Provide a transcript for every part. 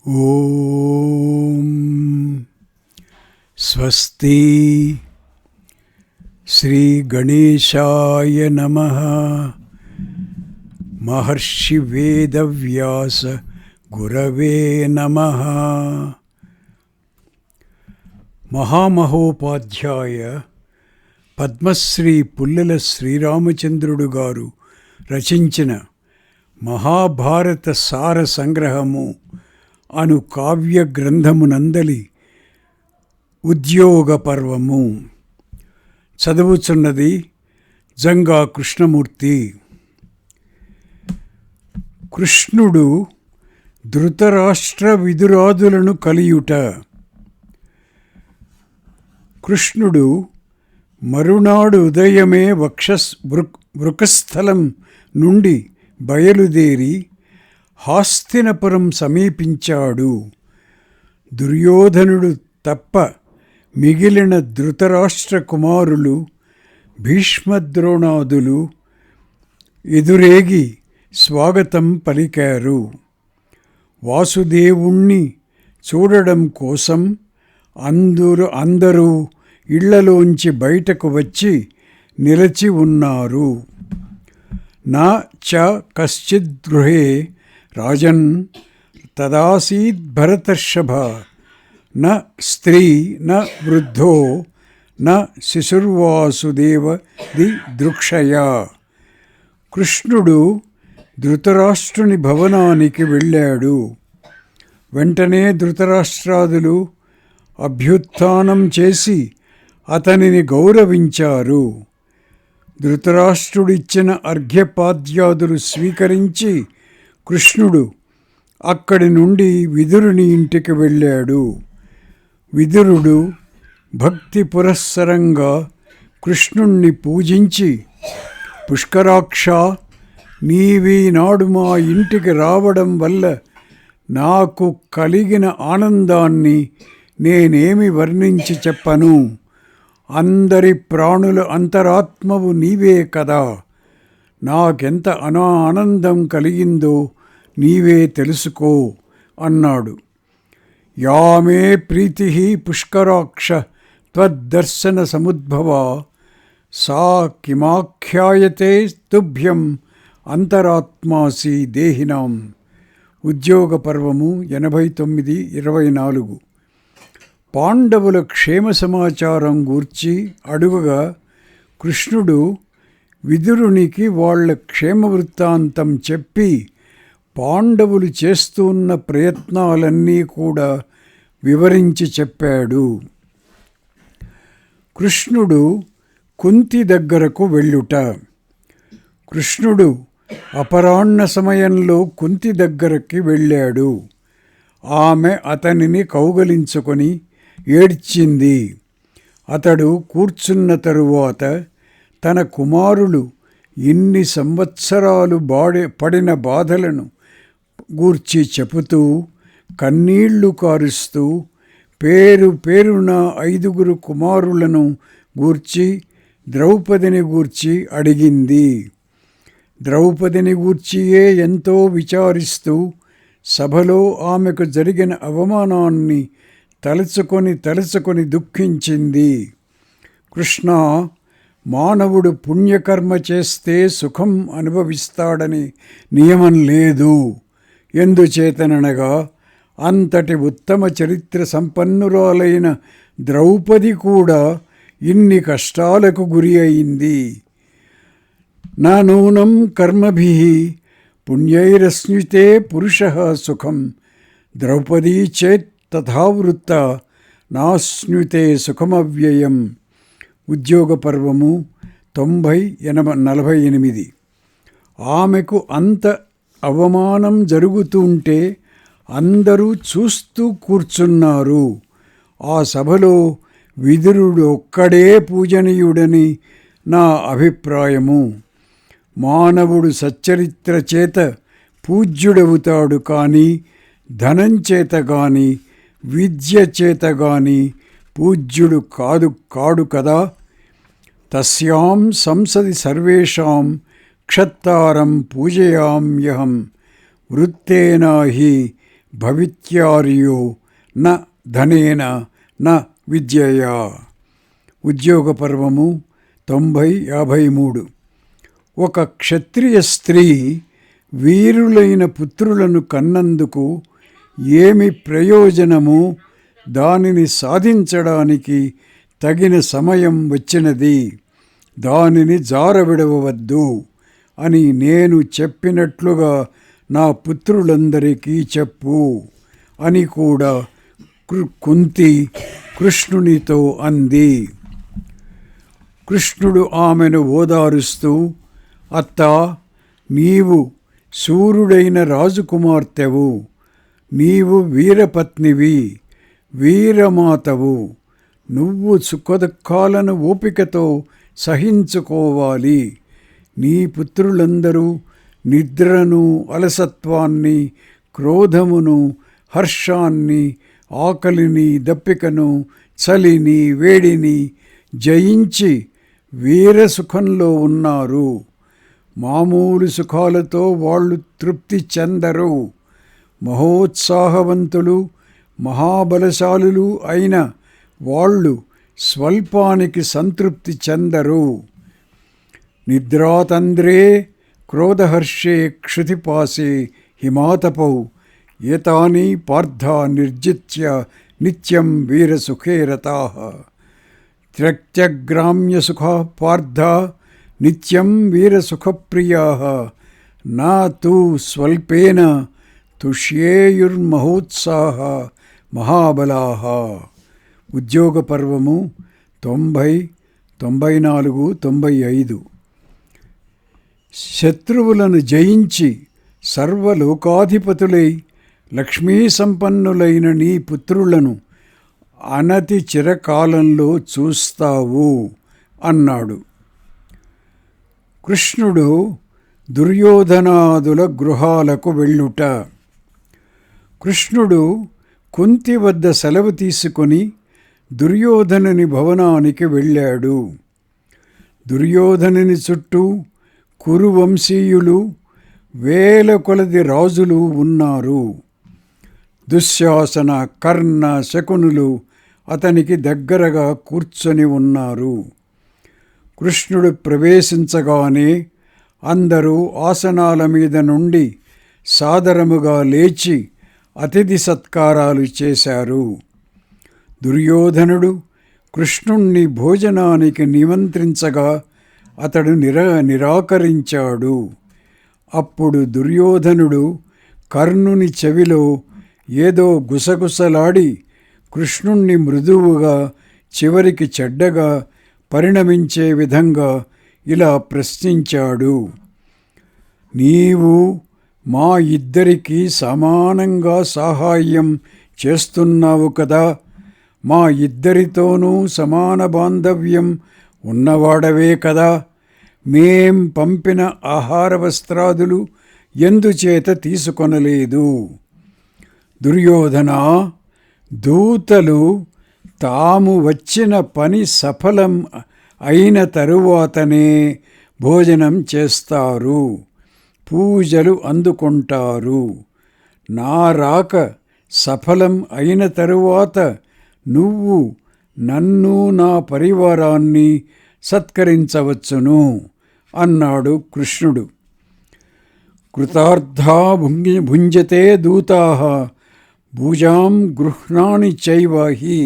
ఓం స్వస్తి శ్రీ గణేశాయ నమః. మహర్షి వేదవ్యాస గురవే నమః. మహామహోపాధ్యాయ పద్మశ్రీ పుల్లెల శ్రీరామచంద్రుడు గారు రచించిన మహాభారత సార సంగ్రహము అను కావ్య గ్రంథమునందలి ఉద్యోగ పర్వము. చదువుచున్నది జంగా కృష్ణమూర్తి. కృష్ణుడు ధృతరాష్ట్ర విదురాదులను కలియుట. కృష్ణుడు మరునాడు ఉదయమే వృకస్థలం నుండి బయలుదేరి హాస్తినపురం సమీపించాడు. దుర్యోధనుడు తప్ప మిగిలిన ధృతరాష్ట్ర కుమారులు భీష్మద్రోణాదులు ఎదురేగి స్వాగతం పలికారు. వాసుదేవుణ్ణి చూడడం కోసం అందరూ ఇళ్లలోంచి బయటకు వచ్చి నిలిచి ఉన్నారు. నా చ కశ్చిద్ గృహే రాజన్ తదాసీద్ భరతర్షభ. న స్త్రీ న వృద్ధో న శిశుర్వాసుదేవ ది దృక్షయ. కృష్ణుడు ధృతరాష్ట్రుని భవనానికి వెళ్ళాడు. వెంటనే ధృతరాష్ట్రాదులు అభ్యుత్థానం చేసి అతనిని గౌరవించారు. ధృతరాష్ట్రుడిచ్చిన అర్ఘ్యపాద్యాదులు స్వీకరించి కృష్ణుడు అక్కడి నుండి విదురుని ఇంటికి వెళ్ళాడు. విదురుడు భక్తి పురస్సరంగా కృష్ణుణ్ణి పూజించి, పుష్కరాక్ష, నీవీనాడు మా ఇంటికి రావడం వల్ల నాకు కలిగిన ఆనందాన్ని నేనేమి వర్ణించి చెప్పను. అందరి ప్రాణుల అంతరాత్మవు నీవే కదా. నాకెంత ఆనందం కలిగిందో నీవే తెలుసుకో అన్నాడు. యామే ప్రీతి పుష్కరాక్ష త్వద్దర్శన సముద్భవ సా కిమాఖ్యాయతే తుభ్యం అంతరాత్మాసి దేహినాం. ఉద్యోగ పర్వము 89:24. పాండవుల క్షేమ సమాచారం గూర్చి అడుగగా కృష్ణుడు విదురునికి వాళ్ళ క్షేమ వృత్తాంతం చెప్పి పాండవులు చేస్తున్న ప్రయత్నాలన్నీ కూడా వివరించి చెప్పాడు. కృష్ణుడు కుంతి దగ్గరకు వెళ్ళుట. కృష్ణుడు అపరాహ్న సమయంలో కుంతి దగ్గరికి వెళ్ళాడు. ఆమె అతనిని కౌగలించుకొని ఏడ్చింది. అతడు కూర్చున్న తరువాత తన కుమారులు ఇన్ని సంవత్సరాలు పడిన బాధలను గూర్చి చెబుతూ కన్నీళ్లు కారుస్తూ పేరున 5 కుమారులను గూర్చి ద్రౌపదిని గూర్చి అడిగింది. ద్రౌపదిని గూర్చియే ఎంతో విచారిస్తూ సభలో ఆమెకు జరిగిన అవమానాన్ని తలుచుకొని దుఃఖించింది. కృష్ణ, మానవుడు పుణ్యకర్మ చేస్తే సుఖం అనుభవిస్తాడని నియమం లేదు. ఎందుచేతననగా అంతటి ఉత్తమ చరిత్ర సంపన్నురాలైన ద్రౌపది కూడా ఇన్ని కష్టాలకు గురి అయింది. నా నూనం కర్మభిః పుణ్యైరస్నుతే పురుషః సుఖం ద్రౌపదీ చేత్ తథావృత్త నాస్నుతే సుఖమవ్యయం. ఉద్యోగ పర్వము 90:48. ఆమెకు అంత అవమానం జరుగుతుంటే అందరూ చూస్తూ కూర్చున్నారు. ఆ సభలో విదురుడు ఒక్కడే పూజనీయుడని నా అభిప్రాయము. మానవుడు సచ్చరిత్ర చేత పూజ్యుడవుతాడు కానీ ధనం చేత గాని విద్య చేత గాని పూజ్యుడు కాడు కదా. తస్యాం సంసది సర్వేషాం క్షత్తారం పూజయామ్యహం వృత్తేనా హి భవిత్యార్యో న ధనేన న విద్యయా. ఉద్యోగ పర్వము 90:53. ఒక క్షత్రియ స్త్రీ వీరులైన పుత్రులను కన్నందుకు ఏమి ప్రయోజనము? దానిని సాధించడానికి తగిన సమయం వచ్చినది. దానిని జారవిడవద్దు అని నేను చెప్పినట్లుగా నా పుత్రులందరికీ చెప్పు అని కూడా కుంతి కృష్ణునితో అంది. కృష్ణుడు ఆమెను ఓదారుస్తూ, అత్తా, నీవు శూరుడైన రాజకుమార్తెవు. నీవు వీరపత్నివి, వీరమాతవు. నువ్వు సుఖదుఖాలను ఓపికతో సహించుకోవాలి. నీ పుత్రులందరూ నిద్రను, అలసత్వాన్ని, క్రోధమును, హర్షాన్ని, ఆకలిని, దప్పికను, చలిని, వేడిని జయించి వీరసుఖంలో ఉన్నారు. మామూలు సుఖాలతో వాళ్ళు తృప్తి చెందరు. మహోత్సాహవంతులు, మహాబలశాలులు అయిన వాళ్ళు స్వల్పానికి సంతృప్తి చెందరు. నిద్రాతంద్రే క్రోధహర్షే క్షుతిపాసే హిమాతపౌ ఏతాని పార్థ నిర్జిత్య నిత్యం వీరసుఖే రతాః. త్యక్తగ్రామ్యసుఖా పార్థ నిత్యం వీరసుఖప్రియాః. నా తు స్వల్పేన తుష్యేయుర్మహోత్సాహ మహాబలాః. ఉద్యోగ పర్వము 90, 94, 95. శత్రువులను జయించి సర్వలోకాధిపతులై లక్ష్మీ సంపన్నులైన నీ పుత్రులను అనతి చిరకాలంలో చూస్తావు అన్నాడు. కృష్ణుడు దుర్యోధనాదుల గృహాలకు వెళ్ళుట. కృష్ణుడు కుంతి వద్ద సెలవు తీసుకొని దుర్యోధనుని భవనానికి వెళ్ళాడు. దుర్యోధనుని చుట్టూ కురువంశీయులు, వేల కొలది రాజులు ఉన్నారు. దుశ్శాసన, కర్ణ, శకునులు అతనికి దగ్గరగా కూర్చొని ఉన్నారు. కృష్ణుడు ప్రవేశించగానే అందరూ ఆసనాల మీద నుండి సాదరముగా లేచి అతిథి సత్కారాలు చేశారు. దుర్యోధనుడు కృష్ణుణ్ణి భోజనానికి నిమంత్రించగా అతడు నిరాకరించాడు. అప్పుడు దుర్యోధనుడు కర్ణుని చెవిలో ఏదో గుసగుసలాడి కృష్ణుణ్ణి మృదువుగా, చివరికి చెడ్డగా పరిణమించే విధంగా ఇలా ప్రశ్నించాడు. నీవు మా ఇద్దరికీ సమానంగా సహాయం చేస్తున్నావు కదా, మా ఇద్దరితోనూ సమాన బాంధవ్యం ఉన్నవాడవే కదా, మేం పంపిన ఆహార వస్త్రాదులు ఎందుచేత తీసుకొనలేదు? దుర్యోధన, దూతలు తాము వచ్చిన పని సఫలం అయిన తరువాతనే భోజనం చేస్తారు, పూజలు అందుకుంటారు. నా రాక సఫలం అయిన తరువాత నువ్వు నన్ను, నా పరివారాన్ని సత్కరించవచ్చును అన్నాడు కృష్ణుడు. కృతార్థా భుంజతే దూతాః భూజాం గృహ్ణాని చైవ హి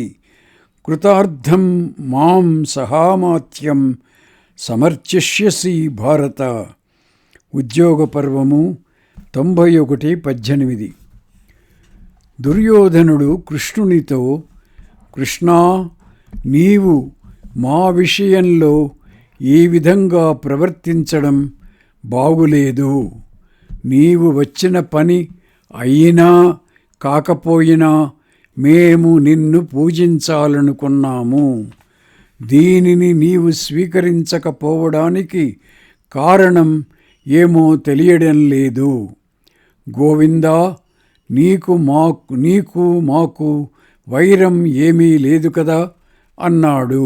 కృతార్థం మాం సహామాత్యం సమర్చిష్యసి భారత. ఉద్యోగ పర్వము 91:18. దుర్యోధనుడు కృష్ణునితో, కృష్ణా, నీవు మా విషయంలో ఈ విధంగా ప్రవర్తించడం బాగులేదు. నీవు వచ్చిన పని అయినా కాకపోయినా మేము నిన్ను పూజించాలనుకున్నాము. దీనిని నీవు స్వీకరించకపోవడానికి కారణం ఏమో తెలియడం లేదు. గోవిందా, నీకు మాకు వైరం ఏమీ లేదు కదా అన్నాడు.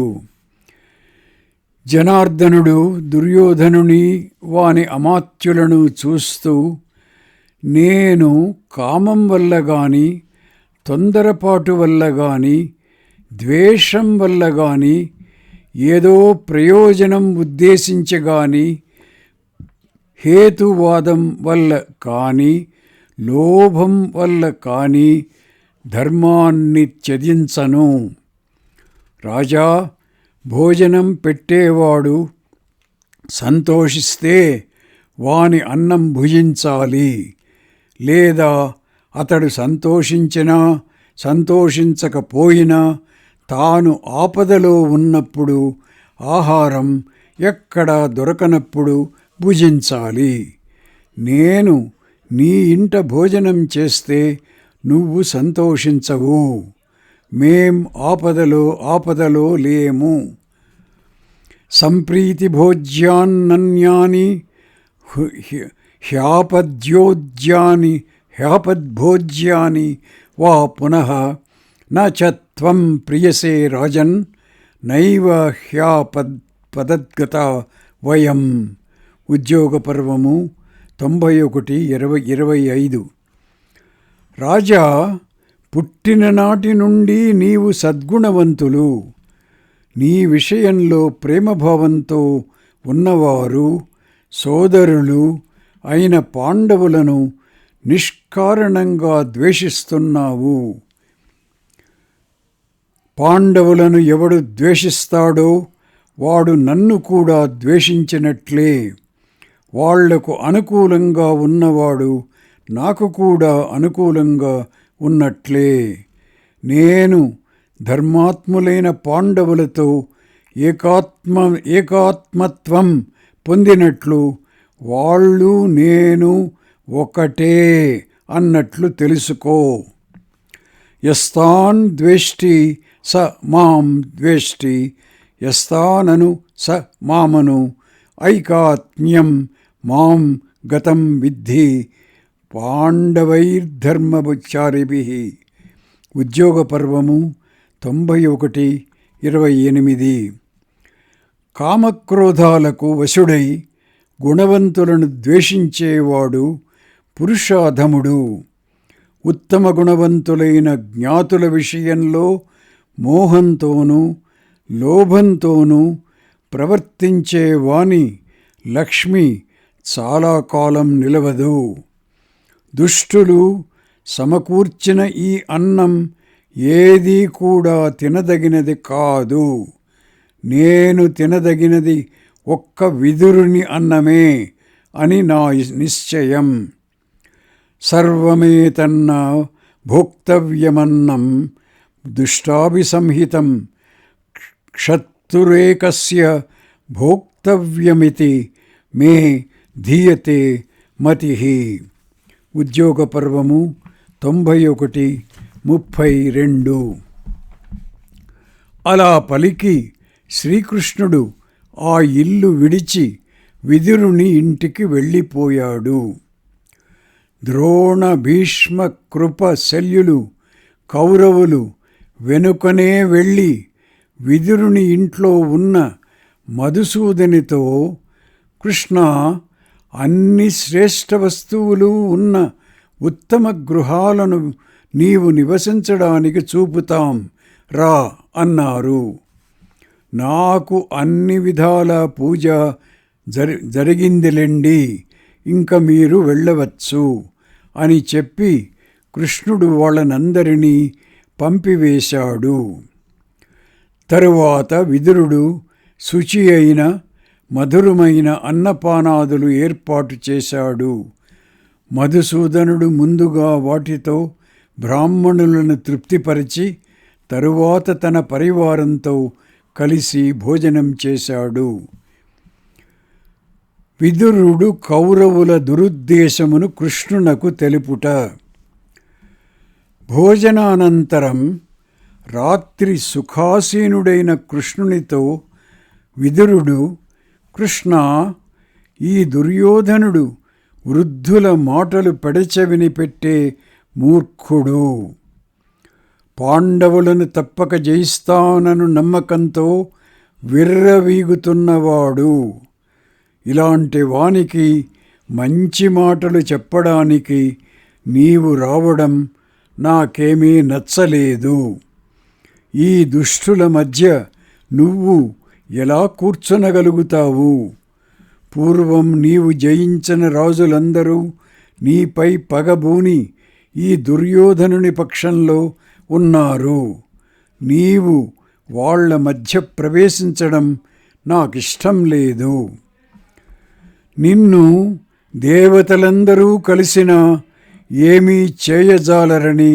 జనార్దనుడు దుర్యోధనుని, వాని అమాత్యులను చూస్తూ, నేను కామం వల్ల గాని, తొందరపాటు వల్ల గాని, ద్వేషం వల్ల గాని, ఏదో ప్రయోజనం ఉద్దేశించగాని, హేతువాదం వల్ల కానీ, లోభం వల్ల కానీ ధర్మాన్ని త్యజించను. రాజా, భోజనం పెట్టేవాడు సంతోషిస్తే వాని అన్నం భుజించాలి. లేదా అతడు సంతోషించినా సంతోషించకపోయినా తాను ఆపదలో ఉన్నప్పుడు, ఆహారం ఎక్కడా దొరకనప్పుడు భుజించాలి. నేను నీ ఇంట భోజనం చేస్తే నువ్వు సంతోషించవు. మేం ఆపదలో లేము. సంప్రీతి భోజ్యాన్నన్యాని హ్యాపద్భోజ్యాని వా పునః న చ త్వం ప్రియసే రాజన్ నైవ హ్యాపదద్గత వయం. ఉద్యోగ పర్వము 91:25. రాజా, పుట్టిన నాటి నుండి నీవు సద్గుణవంతులు. నీ విషయంలో ప్రేమభావంతో ఉన్నవారు సోదరులు అయిన పాండవులను నిష్కారణంగా ద్వేషిస్తున్నావు. పాండవులను ఎవడు ద్వేషిస్తాడో వాడు నన్ను కూడా ద్వేషించినట్లే. వాళ్లకు అనుకూలంగా ఉన్నవాడు నాకు కూడా అనుకూలంగా ఉన్నట్లే. నేను ధర్మాత్ములైన పాండవులతో ఏకాత్మత్వం పొందినట్లు వాళ్ళు నేను ఒకటే అన్నట్లు తెలుసుకో. యస్తాన్ ద్వేష్టి స మాం ద్వేష్టి, యస్తానను స మామను, ఐకాత్మ్యం మాం గతం విద్ధి పాండవైర్ధర్మచారిభిః. ఉద్యోగ పర్వము 91:28. కామక్రోధాలకు వశుడై గుణవంతులను ద్వేషించేవాడు పురుషాధముడు. ఉత్తమ గుణవంతులైన జ్ఞాతుల విషయంలో మోహంతోనూ లోభంతోనూ ప్రవర్తించేవాని లక్ష్మి చాలా కాలం నిలవదు. దుష్టులు సమకూర్చిన ఈ అన్నం ఏదీ కూడా తినదగినది కాదు. నేను తినదగినది ఒక్క విదురుని అన్నమే అని నా నిశ్చయం. సర్వమేతన్న భోక్తవ్యమన్నం దుష్టాభిసంహితం క్షత్తురేకస్య భోక్తవ్యమితి మే ధీయతే మతిః. ఉద్యోగ పర్వము 91:32. అలా పలికి శ్రీకృష్ణుడు ఆ ఇల్లు విడిచి విదురుని ఇంటికి వెళ్ళిపోయాడు. ద్రోణ, భీష్మ, కృప, శల్యులు కౌరవులు వెనుకనే వెళ్ళి విదురుని ఇంట్లో ఉన్న మధుసూదనితో, కృష్ణ, అన్ని శ్రేష్ఠ వస్తువులు ఉన్న ఉత్తమ గృహాలను నీవు నివసించడానికి చూపుతాం రా అన్నారు. నాకు అన్ని విధాల పూజ జరిగిందిలెండి, ఇంక మీరు వెళ్ళవచ్చు అని చెప్పి కృష్ణుడు వాళ్ళనందరినీ పంపివేశాడు. తరువాత విదురుడు శుచి అయిన మధురమైన అన్నపానాదులు ఏర్పాటు చేశాడు. మధుసూదనుడు ముందుగా వాటితో బ్రాహ్మణులను తృప్తిపరిచి తరువాత తన పరివారంతో కలిసి భోజనం చేశాడు. విదురుడు కౌరవుల దురుద్దేశమును కృష్ణునకు తెలుపుట. భోజనానంతరం రాత్రి సుఖాసీనుడైన కృష్ణునితో విదురుడు, కృష్ణ, ఈ దుర్యోధనుడు వృద్ధుల మాటలు పెడచెవిని పెట్టే మూర్ఖుడు. పాండవులను తప్పక జయిస్తానను నమ్మకంతో విర్రవీగుతున్నవాడు. ఇలాంటి వానికి మంచి మాటలు చెప్పడానికి నీవు రావడం నాకేమీ నచ్చలేదు. ఈ దుష్టుల మధ్య నువ్వు ఎలా కూర్చొనగలుగుతావు? పూర్వం నీవు జయించిన రాజులందరూ నీపై పగబూని ఈ దుర్యోధనుని పక్షంలో ఉన్నారు. నీవు వాళ్ళ మధ్య ప్రవేశించడం నాకిష్టం లేదు. నిన్ను దేవతలందరూ కలిసినా ఏమీ చేయజాలరని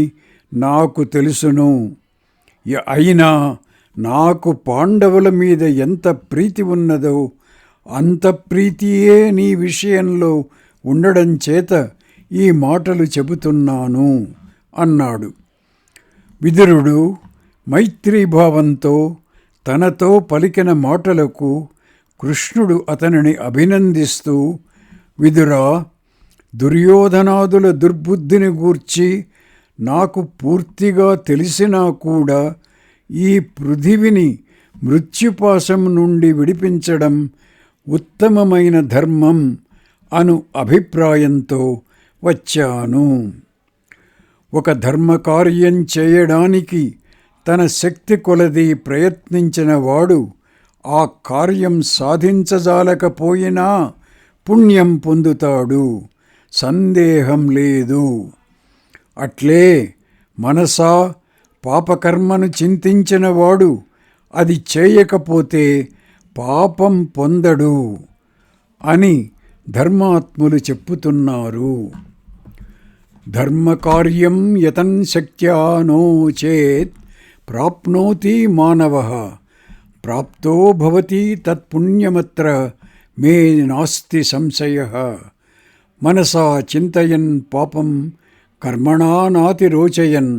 నాకు తెలుసును. అయినా నాకు పాండవుల మీద ఎంత ప్రీతి ఉన్నదో అంత ప్రీతియే నీ విషయంలో ఉండడం చేత ఈ మాటలు చెబుతున్నాను అన్నాడు. విదురుడు మైత్రీభావంతో తనతో పలికిన మాటలకు కృష్ణుడు అతనిని అభినందిస్తూ, విదురా, దుర్యోధనాదుల దుర్బుద్ధిని గూర్చి నాకు పూర్తిగా తెలిసినా కూడా ఈ పృథివిని మృత్యుపాశం నుండి విడిపించడం ఉత్తమమైన ధర్మం అను అభిప్రాయంతో వచ్చాను. ఒక ధర్మకార్యం చేయడానికి తన శక్తి కొలది ప్రయత్నించిన వాడు ఆ కార్యం సాధించజాలకపోయినా పుణ్యం పొందుతాడు, సందేహం లేదు. అట్లే మనసా పాపకర్మను చింతించిన వాడు అది చేయకపోతే పాపం పొందడు అని ధర్మాత్ములు చెప్పుతున్నారు. ధర్మకార్యం యతన్ శక్త్యా నో చేత్ ప్రాప్నోతి మానవః ప్రాప్తో భవతి తత్పుణ్యమత్ర మే నాస్తి సంశయః. మనసా చింతయన్ పాపం కర్మణా నాతిరోచయన్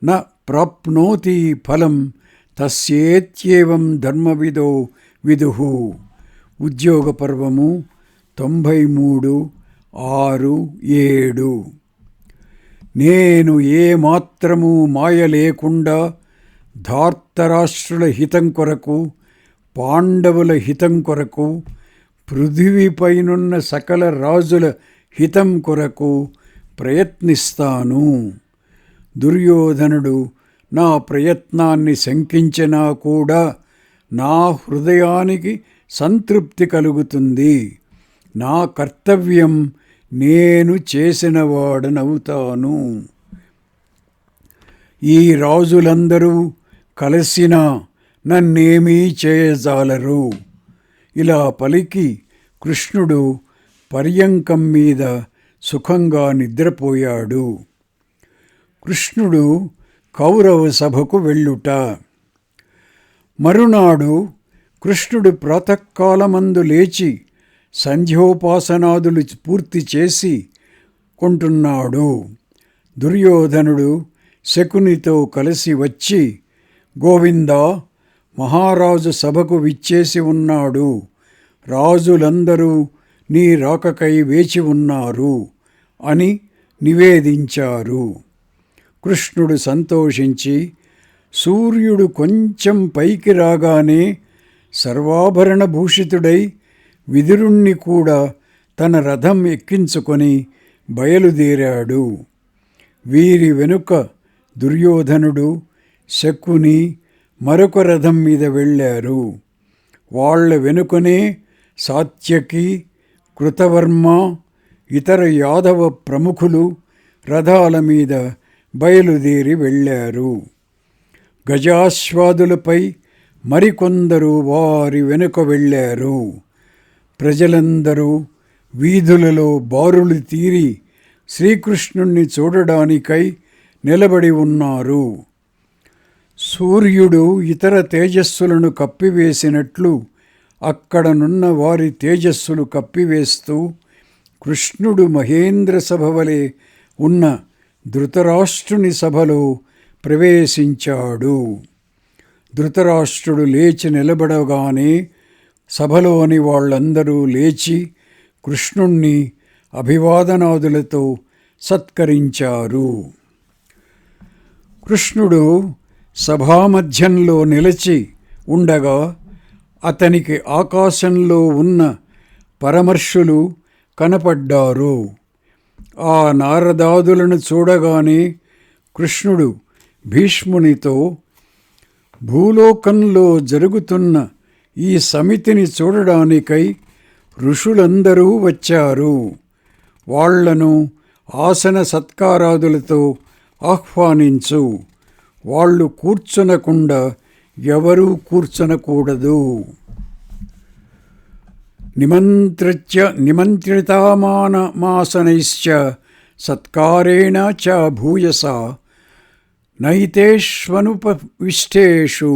న ప్రాప్నోతి ఫలం తస్యేత్యేవం ధర్మవిదో విదుః. ఉద్యోగ పర్వము 93:6-7. నేను ఏమాత్రము మాయ లేకుండా ధార్తరాష్ట్రుల హితం కొరకు, పాండవుల హితం కొరకు, పృథివీపైనున్న సకల రాజుల హితం కొరకు ప్రయత్నిస్తాను. దుర్యోధనుడు నా ప్రయత్నాన్ని శంకించినా కూడా నా హృదయానికి సంతృప్తి కలుగుతుంది. నా కర్తవ్యం నేను చేసినవాడనవుతాను. ఈ రాజులందరూ కలిసినా నన్నేమీ చేయజాలరు. ఇలా పలికి కృష్ణుడు పర్యంకం మీద సుఖంగా నిద్రపోయాడు. కృష్ణుడు కౌరవ సభకు వెళ్ళుట. మరునాడు కృష్ణుడు ప్రాతకాలమందు లేచి సంధ్యోపాసనాదులు పూర్తి చేసి కొంటున్నాడు. దుర్యోధనుడు శకునితో కలిసి వచ్చి, గోవిందా, మహారాజు సభకు విచ్చేసి ఉన్నాడు. రాజులందరూ నీ రాకకై వేచి ఉన్నారు అని నివేదించారు. కృష్ణుడు సంతోషించి సూర్యుడు కొంచెం పైకి రాగానే సర్వాభరణ భూషితుడై విదురుణ్ణి కూడా తన రథం ఎక్కించుకొని బయలుదేరాడు. వీరి వెనుక దుర్యోధనుడు, శకుని మరొక రథం మీద వెళ్ళారు. వాళ్ళ వెనుకనే సాత్యకి, కృతవర్మ, ఇతర యాదవ ప్రముఖులు రథాల మీద బయలుదేరి వెళ్ళారు. గజాశ్వాదులపై మరికొందరు వారి వెనుక వెళ్ళారు. ప్రజలందరూ వీధులలో బారులు తీరి శ్రీకృష్ణుణ్ణి చూడడానికై నిలబడి ఉన్నారు. సూర్యుడు ఇతర తేజస్సులను కప్పివేసినట్లు అక్కడనున్న వారి తేజస్సులు కప్పివేస్తూ కృష్ణుడు మహేంద్ర సభ వలె ఉన్న ధృతరాష్ట్రుని సభలో ప్రవేశించాడు. ధృతరాష్ట్రుడు లేచి నిలబడగానే సభలోని వాళ్ళందరూ లేచి కృష్ణుణ్ణి అభివాదనాదులతో సత్కరించారు. కృష్ణుడు సభామధ్యంలో నిలిచి ఉండగా అతనికి ఆకాశంలో ఉన్న పరమర్షులు కనపడ్డారు. ఆ నారదాదులను చూడగానే కృష్ణుడు భీష్మునితో, భూలోకంలో జరుగుతున్న ఈ సమితిని చూడడానికై ఋషులందరూ వచ్చారు. వాళ్లను ఆసన సత్కారాదులతో ఆహ్వానించు. వాళ్ళు కూర్చునకుండా ఎవరూ కూర్చొనకూడదు. నిమంత్రితామానమాసనైశ్చ సత్కారేణ చ భూయసా నైతేష్వనుపవిష్టేషు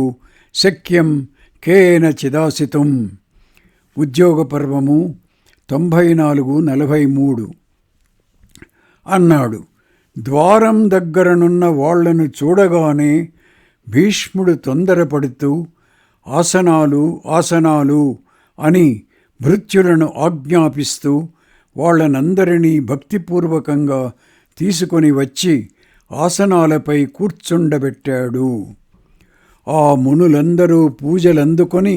శక్యం కేనచిదాసితుం. ఉద్యోగ పర్వము 94:43 అన్నాడు. ద్వారం దగ్గరనున్న వాళ్లను చూడగానే భీష్ముడు తొందరపడుతూ ఆసనాలు ఆసనాలు అని భృత్యులను ఆజ్ఞాపిస్తూ వాళ్ళనందరినీ భక్తిపూర్వకంగా తీసుకొని వచ్చి ఆసనాలపై కూర్చుండబెట్టాడు. ఆ మునులందరూ పూజలందుకొని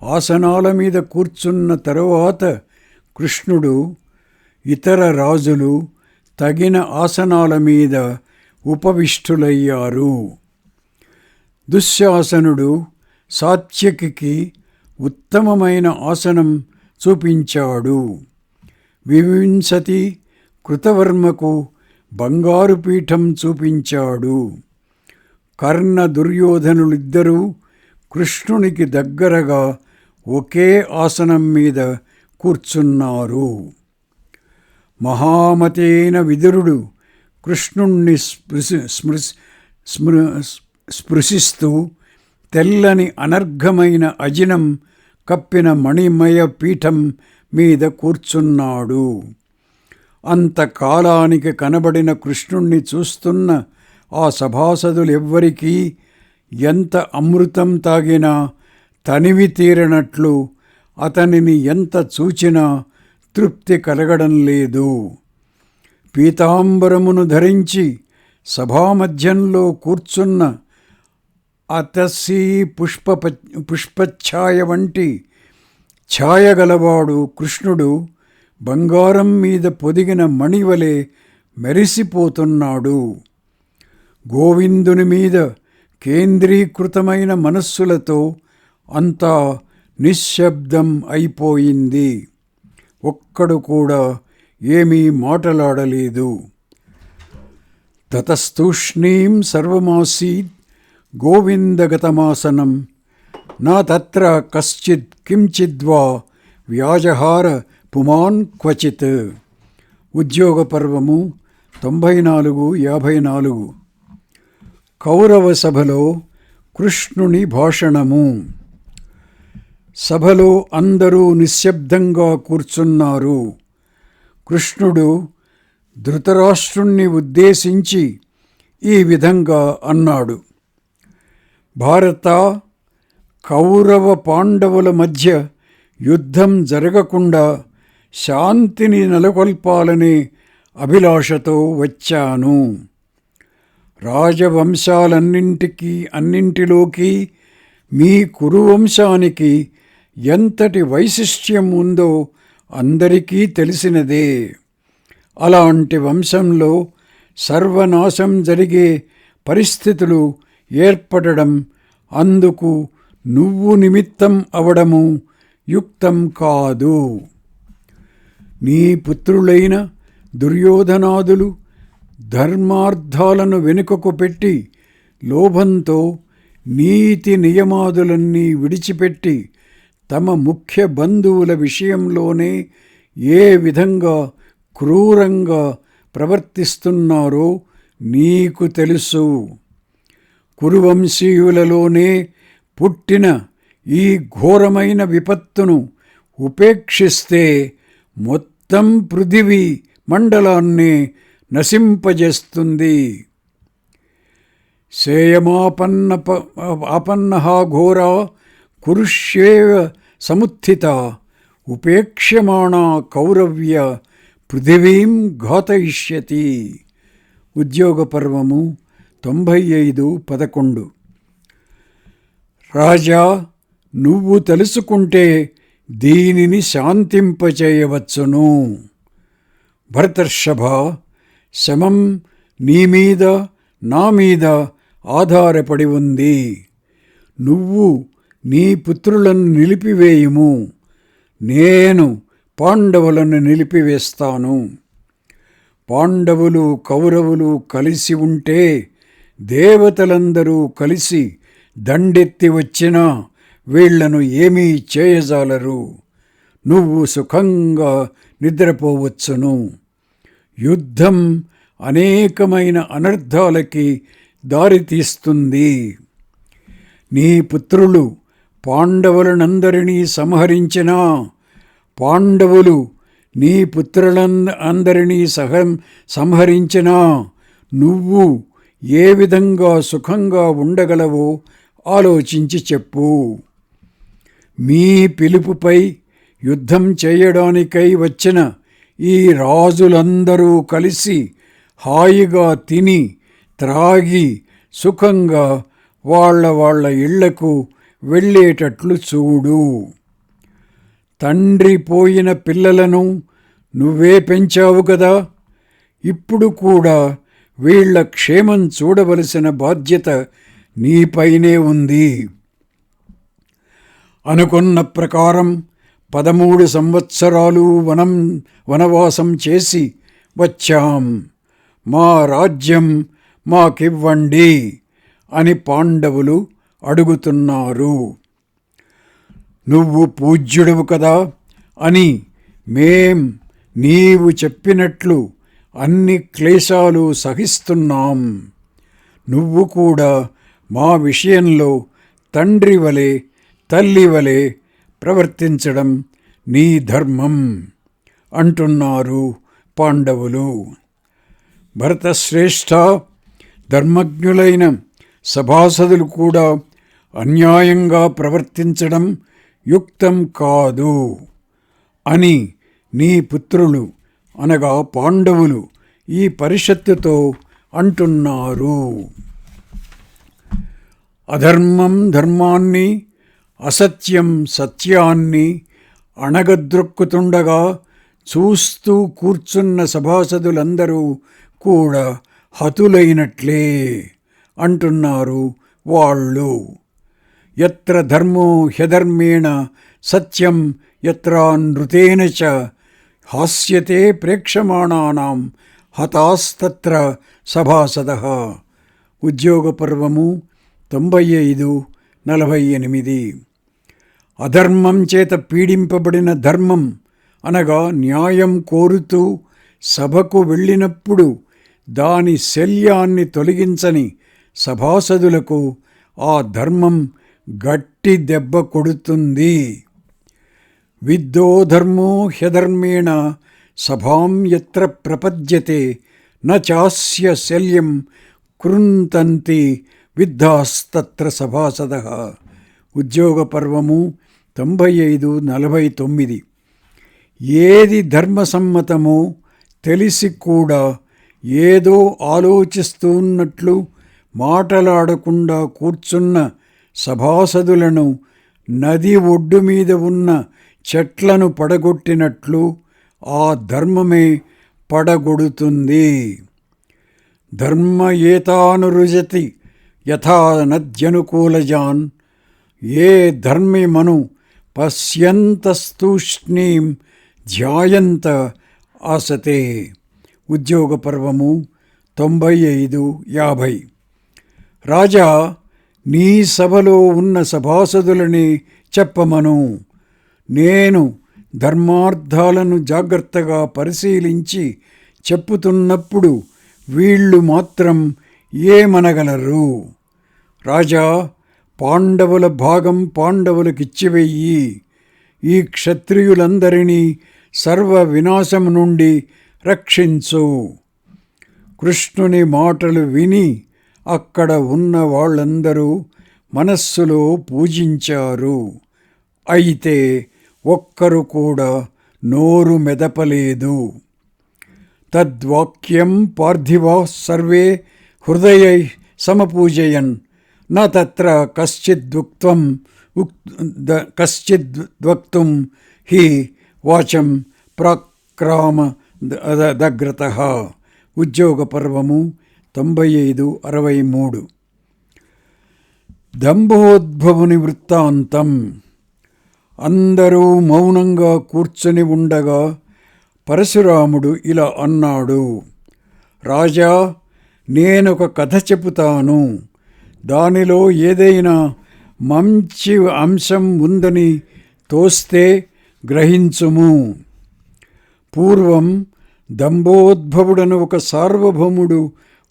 ఆసనాల మీద కూర్చున్న తరువాత కృష్ణుడు, ఇతర రాజులు తగిన ఆసనాల మీద ఉపవిష్టులయ్యారు. దుశ్శాసనుడు సాత్యకికి ఉత్తమమైన ఆసనం చూపించాడు. వివింశతి కృతవర్మకు బంగారు పీఠం చూపించాడు. కర్ణ దుర్యోధనులిద్దరూ కృష్ణునికి దగ్గరగా ఒకే ఆసనం మీద కూర్చున్నారు. మహామతేన విదురుడు కృష్ణుణ్ణి స్పృశిస్తూ తెల్లని అనర్ఘమైన అజినం కప్పిన మణిమయ పీఠం మీద కూర్చున్నాడు. అంతకాలానికి కనబడిన కృష్ణుణ్ణి చూస్తున్న ఆ సభాసదులెవ్వరికీ ఎంత అమృతం తాగినా తనివి తీరనట్లు అతనిని ఎంత చూచినా తృప్తి కలగడం లేదు. పీతాంబరమును ధరించి సభామధ్యంలో కూర్చున్న అతసీ పుష్పఛాయ వంటి ఛాయగలవాడు కృష్ణుడు బంగారం మీద పొదిగిన మణివలె మెరిసిపోతున్నాడు. గోవిందుని మీద కేంద్రీకృతమైన మనస్సులతో అంతా నిశ్శబ్దం అయిపోయింది. ఒక్కడు కూడా ఏమీ మాటలాడలేదు. తతస్తూష్ణీం సర్వమాసీద్ గోవిందగతమాసనం నా తత్ర కశ్చిత్ కించిద్వా వ్యాజహార పుమాన్ క్వచిత్. ఉద్యోగ పర్వము 94:54 కౌరవ సభలో కృష్ణుని భాషణము. సభలో అందరూ నిశ్శబ్దంగా కూర్చున్నారు. కృష్ణుడు ధృతరాష్ట్రుణ్ణి ఉద్దేశించి ఈ విధంగా అన్నాడు. భారత, కౌరవ పాండవుల మధ్య యుద్ధం జరగకుండా శాంతిని నెలకొల్పాలనే అభిలాషతో వచ్చాను. అన్నింటిలోకి మీ కురువంశానికి ఎంతటి వైశిష్ట్యం ఉందో అందరికీ తెలిసినదే. అలాంటి వంశంలో సర్వనాశం జరిగే పరిస్థితులు ఏర్పడడం, అందుకు నువ్వు నిమిత్తం అవడము యుక్తం కాదు. నీ పుత్రులైన దుర్యోధనాదులు ధర్మార్థాలను వెనుకకు పెట్టి లోభంతో నీతి నియమాదులన్నీ విడిచిపెట్టి తమ ముఖ్య బంధువుల విషయంలోనే ఏ విధంగా క్రూరంగా ప్రవర్తిస్తున్నారో నీకు తెలుసు. కురువంశీయులలోనే పుట్టిన ఈ ఘోరమైన విపత్తును ఉపేక్షిస్తే మొత్తం పృథివీ మండలాన్ని నశింపజేస్తుంది. ఆపన్నః ఘోరా కురుష్యేవ సముత్థిత ఉపేక్ష్యమాణా కౌరవ్య పృథివీం ఘాతయిష్యతి. ఉద్యోగ పర్వము 95:11 రాజా, నువ్వు తెలుసుకుంటే దీనిని శాంతింపచేయవచ్చును. భరతర్షభ, శమం నీ మీద నా మీద ఆధారపడి ఉంది. నువ్వు నీ పుత్రులను నిలిపివేయుము, నేను పాండవులను నిలిపివేస్తాను. పాండవులు కౌరవులు కలిసి ఉంటే దేవతలందరూ కలిసి దండెత్తి వచ్చినా వీళ్లను ఏమీ చేయజాలరు. నువ్వు సుఖంగా నిద్రపోవచ్చును. యుద్ధం అనేకమైన అనర్థాలకి దారితీస్తుంది. నీ పుత్రులు పాండవులనందరినీ సంహరించినా, పాండవులు నీ పుత్రులందరినీ సంహరించినా నువ్వు ఏ విధంగా సుఖంగా ఉండగలవో ఆలోచించి చెప్పు. మీ పిలుపుపై యుద్ధం చేయడానికై వచ్చిన ఈ రాజులందరూ కలిసి హాయిగా తిని త్రాగి సుఖంగా వాళ్ళ ఇళ్లకు వెళ్ళేటట్లు చూడు. తండ్రి పోయిన పిల్లలను నువ్వే పెంచావు కదా, ఇప్పుడు కూడా వీళ్ల క్షేమం చూడవలసిన బాధ్యత నీపైనే ఉంది. అనుకున్న ప్రకారం 13 సంవత్సరాలు వనవాసం చేసి వచ్చాం. మా రాజ్యం మాకివ్వండి అని పాండవులు అడుగుతున్నారు. నువ్వు పూజ్యుడవు కదా అని నీవు చెప్పినట్లు అన్ని క్లేశాలు సహిస్తున్నాం. నువ్వు కూడా మా విషయంలో తండ్రి వలె తల్లి వలె ప్రవర్తించడం నీ ధర్మం అంటున్నారు పాండవులు. భరతశ్రేష్ఠ, ధర్మజ్ఞులైన సభాసదులు కూడా అన్యాయంగా ప్రవర్తించడం యుక్తం కాదు అని నీ పుత్రులు అనగా పాండవులు ఈ పరిషత్తుతో అంటున్నారు. అధర్మం ధర్మాన్ని, అసత్యం సత్యాన్ని అణగద్రొక్కుతుండగా చూస్తూ కూర్చున్న సభాసదులందరూ కూడా హతులైనట్లే అంటున్నారు వాళ్ళు. యత్ర ధర్మో హ్యధర్మేణ సత్యం యత్రానృతేన చ హాస్యతే ప్రేక్షమాణానాం హతాస్తత్ర సభాసదః. ఉద్యోగ పర్వము 95:48. అధర్మం చేత పీడింపబడిన ధర్మం అనగా న్యాయం కోరుతూ సభకు వెళ్ళినప్పుడు దాని శల్యాన్ని తొలగించని సభాసదులకు ఆ ధర్మం గట్టి దెబ్బ కొడుతుంది. విద్దో ధర్మో హ్యధర్మేణ సభాం యత్ర ప్రపద్యతే న చాస్య శల్యం కృంతంతి విద్ధాస్తత్ర సభాసదః. ఉద్యోగ పర్వము 95:49. ఏది ధర్మసమ్మతమో తెలిసి కూడా ఏదో ఆలోచిస్తున్నట్లు మాటలాడకుండా కూర్చున్న సభాసదులను నది ఒడ్డు మీద ఉన్న చెట్లను పడగొట్టినట్లు ఆ ధర్మమే పడగొడుతుంది. ధర్మ ఏతానురుజతి యథా నద్యనుకూలజాన్ ఏ ధర్మిమను పశ్యంతస్తూష్ణీం ధ్యాయంత ఆసతే. ఉద్యోగ పర్వము 95:50. రాజా, నీ సభలో ఉన్న సభాసదులని చెప్పమను. నేను ధర్మార్థాలను జాగ్రత్తగా పరిశీలించి చెప్పుతున్నప్పుడు వీళ్ళు మాత్రం ఏమనగలరు? రాజా, పాండవుల భాగం పాండవులకిచ్చివెయ్యి. ఈ క్షత్రియులందరినీ సర్వ వినాశం నుండి రక్షించు. కృష్ణుని మాటలు విని అక్కడ ఉన్న వాళ్ళందరూ మనస్సులో పూజించారు. అయితే ఒక్కరు కూడా నోరు మెదపలేదు. తద్వాక్యం పార్థివా సర్వే హృదయై సమపూజయన్ న తత్ర కశ్చిద్వక్తుం హి వాచం ప్రాక్రామ దగ్రతః. ఉద్యోగ పర్వము 95-63. దంభోద్భవుని వృత్తాంతం. అందరూ మౌనంగా కూర్చొని ఉండగా పరశురాముడు ఇలా అన్నాడు: రాజా, నేనొక కథ చెబుతాను. దానిలో ఏదైనా మంచి అంశం ఉందని తోస్తే గ్రహించుము. పూర్వం దంభోద్భవుడను ఒక సార్వభౌముడు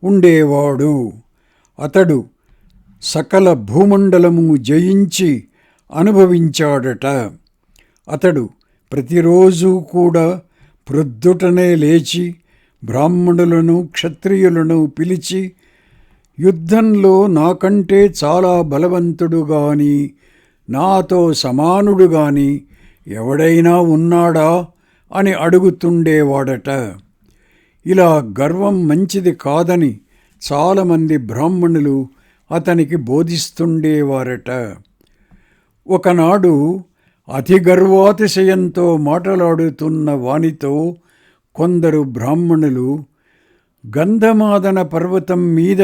ఉండేవాడు. అతడు సకల భూమండలము జయించి అనుభవించాడట. అతడు ప్రతిరోజు కూడా ప్రొద్దుటనే లేచి బ్రాహ్మణులను క్షత్రియులను పిలిచి, యుద్ధంలో నాకంటే చాలా బలవంతుడు గాని నాతో సమానుడు గాని ఎవడైనా ఉన్నాడా అని అడుగుతుండేవాడట. ఇలా గర్వం మంచిది కాదని చాలామంది బ్రాహ్మణులు అతనికి బోధిస్తుండేవారట. ఒకనాడు అతి గర్వాతిశయంతో మాటలాడుతున్న వానితో కొందరు బ్రాహ్మణులు, గంధమాదన పర్వతం మీద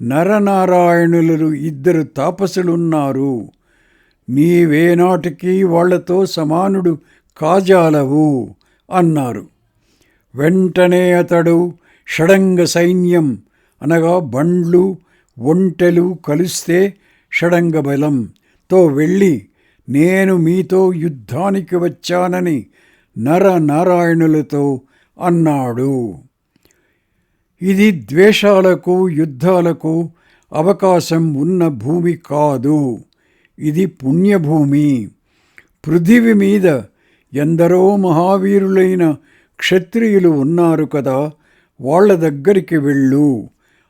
నరనారాయణులు 2 తాపసులున్నారు. నీవేనాటికి వాళ్లతో సమానుడు కాజాలవు అన్నారు. వెంటనే అతడు షడంగ సైన్యం అనగా బండ్లు ఒంటెలు కలిస్తే షడంగ బలంతో వెళ్ళి, నేను మీతో యుద్ధానికి వచ్చానని నరనారాయణులతో అన్నాడు. ఇది ద్వేషాలకు యుద్ధాలకు అవకాశం ఉన్న భూమి కాదు. ఇది పుణ్యభూమి. పృథివి మీద ఎందరో మహావీరులైన క్షత్రియులు ఉన్నారు కదా, వాళ్ళ దగ్గరికి వెళ్ళు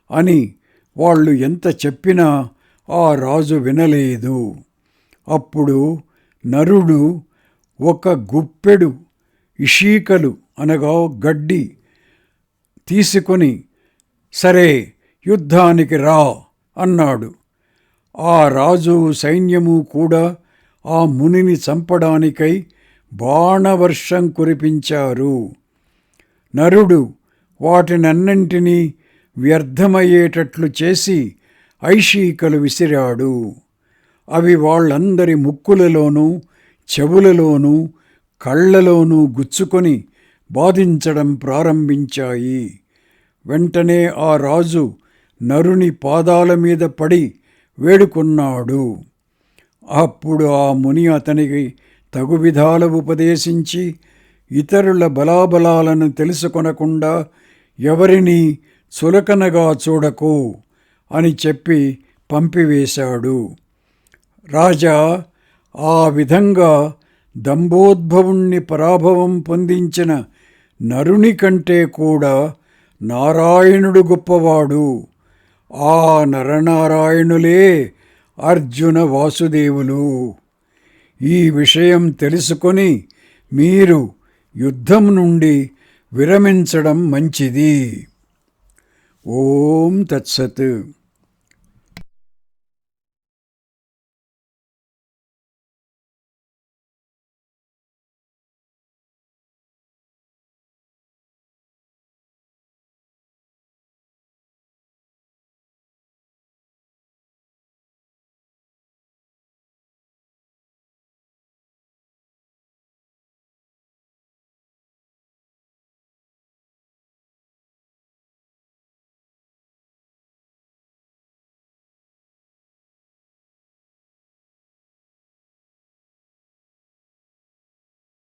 అని వాళ్ళు ఎంత చెప్పినా ఆ రాజు వినలేదు. అప్పుడు నరుడు ఒక గుప్పెడు ఇషీకలు అనగా గడ్డి తీసుకొని, సరే యుద్ధానికి రా అన్నాడు. ఆ రాజు సైన్యము కూడా ఆ మునిని చంపడానికై బాణవర్షం కురిపించారు. నరుడు వాటినన్నింటినీ వ్యర్థమయ్యేటట్లు చేసి ఐషీకలు విసిరాడు. అవి వాళ్ళందరి ముక్కులలోనూ చెవులలోనూ కళ్ళలోనూ గుచ్చుకొని బాధించడం ప్రారంభించాయి. వెంటనే ఆ రాజు నరుని పాదాల మీద పడి వేడుకున్నాడు. అప్పుడు ఆ ముని అతనికి తగు విధాల ఉపదేశించి, ఇతరుల బలాబలాలను తెలుసుకొనకుండా ఎవరినీ చులకనగా చూడకు అని చెప్పి పంపివేశాడు. రాజా, ఆ విధంగా దంభోద్భవుణ్ణి పరాభవం పొందించిన నరుని కంటే కూడా నారాయణుడు గొప్పవాడు. ఆ నరనారాయణులే అర్జున వాసుదేవులు. ఈ విషయం తెలుసుకొని మీరు యుద్ధం నుండి విరమించడం మంచిది. ఓం తత్సత్.